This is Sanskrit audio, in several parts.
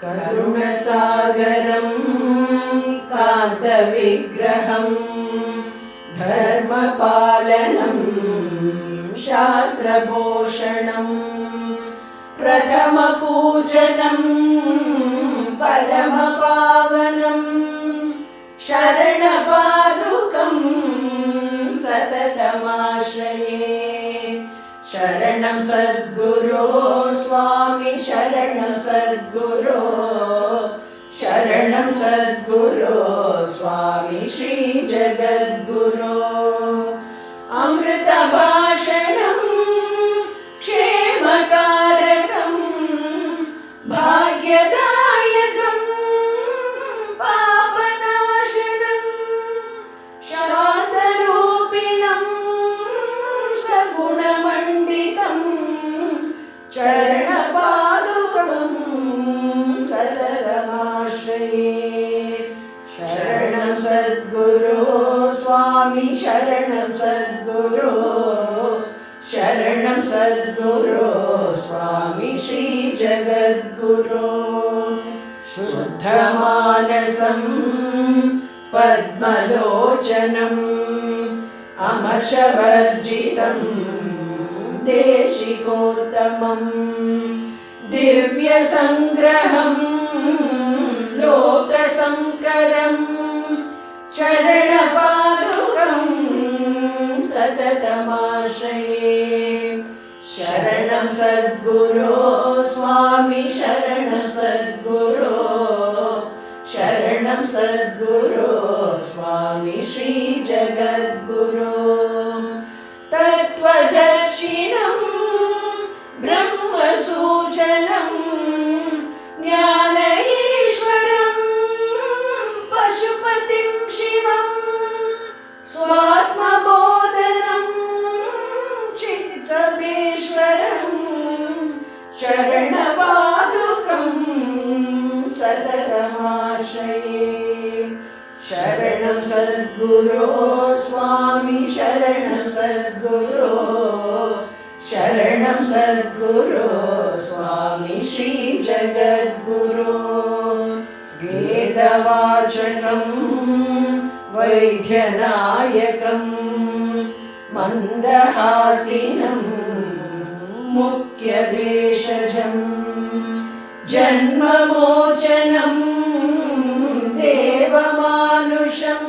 करुणसागरं कान्तविग्रहं धर्मपालनं शास्त्रभूषणं प्रथमपूजनं परमपावनं शरणपादुकं सततमाश्रये। शरणं सद्गुरो स्वामी शरणं सद्गुरो, शरणं सद्गुरो स्वामी श्री जगद्गुरो। अमृतभाषणं क्षेमकारकं भाग्यदायकं पापनाशनं शान्तरूपिणं सगुणमण्डितं चरणपादुकं सततमाश्रये। शरणं सद्गुरो स्वामी शरणं सद्गुरो, शरणं सद्गुरो स्वामी श्री जगद्गुरो। शुद्धमानसं पद्मलोचनम् अमर्षवर्जितं देशिकोत्तमं दिव्यसंग्रहं लोकसंकरं चरणपादुकं सततमाश्रये। शरणं सद्गुरो स्वामी शरणं सद्गुरो, शरणं सद्गुरो स्वामी श्री जगद्गुरो। तत्त्वदर्शिनं ब्रह्मसूचनं ज्ञानईश्वरं पशुपतिं शिवं स्वात्मबोधनं चित्सर्वेश्वरं चरणपादुकं सततमाश्रये। शरणं सद्गुरो स्वामी शरणं सद्गुरो, शरणं सद्गुरो स्वामी श्री जगद्गुरो। वेदवाचकं वैद्यनायकं मन्दहासिनं मुख्यभेषजं जन्ममोचनं देवमानुषं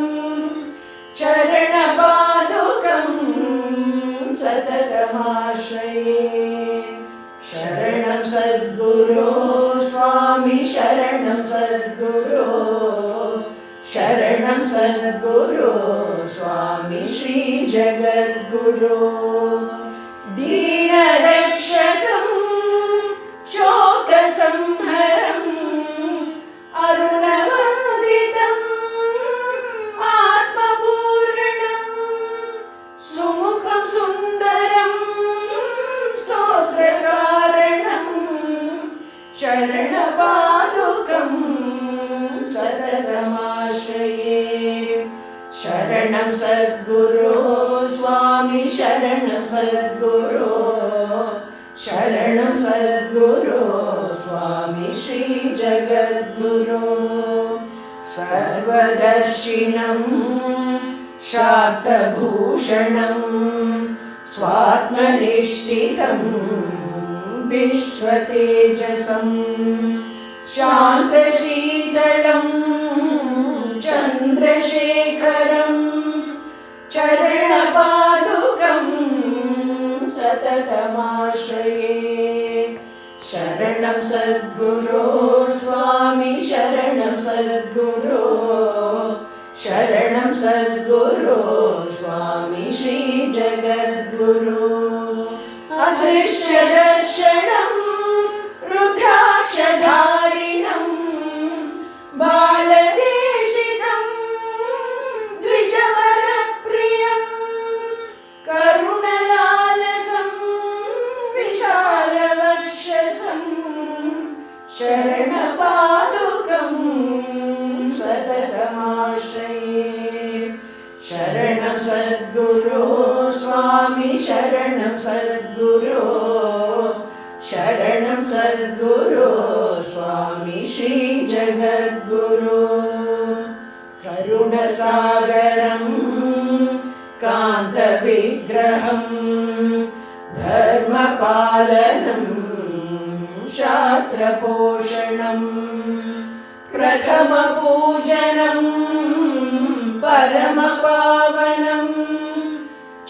चरणपादुकं सततमाश्रये। शरणं सद्गुरो स्वामी शरणं सद्गुरो, शरणं सद्गुरो स्वामी श्री जगद्गुरो। दीनरक्षकं शोकसंहरं अरुणवन्दितं आत्मपूर्णं सुमुखं सुन्दरं स्तोत्रकारणं शरणपादुकं सततमाश्रये। शरणं सद्गुरो स्वामी शरणं सद्गुरो, शरणं सद्गुरो स्वामी श्री जगद्गुरो। सर्वदर्शिनं शाक्तभूषणं स्वात्मनिष्ठितं विश्वतेजसं शान्तशीतलं चन्द्रशेखरं चरणपादुकं सततमाश्रये। शरणं सद्गुरो स्वामी शरणं सद्गुरो, शरणं सद्गुरो स्वामी श्री जगद्गुरो। अदृश्यदर्शनं रुद्राक्षधारिणं बालदेशिकं द्विजवरप्रियं करुणलालसं विशालवक्षसं शरणपादुकं सततमाश्रये। शरणं सद्गुरो स्वामी शरणं सद्गुरो, शरणं सद्गुरो स्वामी। श्री जगद्गुरो करुणसागरं कान्तविग्रहं धर्मपालनं शास्त्रपोषणं प्रथमपूजनं परमपावनं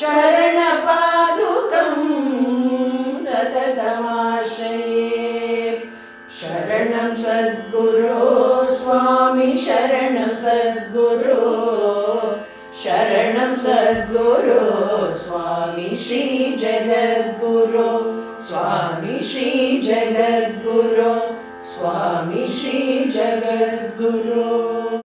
चरणपादुकं सततमाश्रये शरणं सद्गुरो स्वामी शरणं सद्गुरो शरणं सद्गुरो स्वामी श्री जगद्गुरो स्वामी श्री जगद्गुरो स्वामी श्री जगद्गुरो।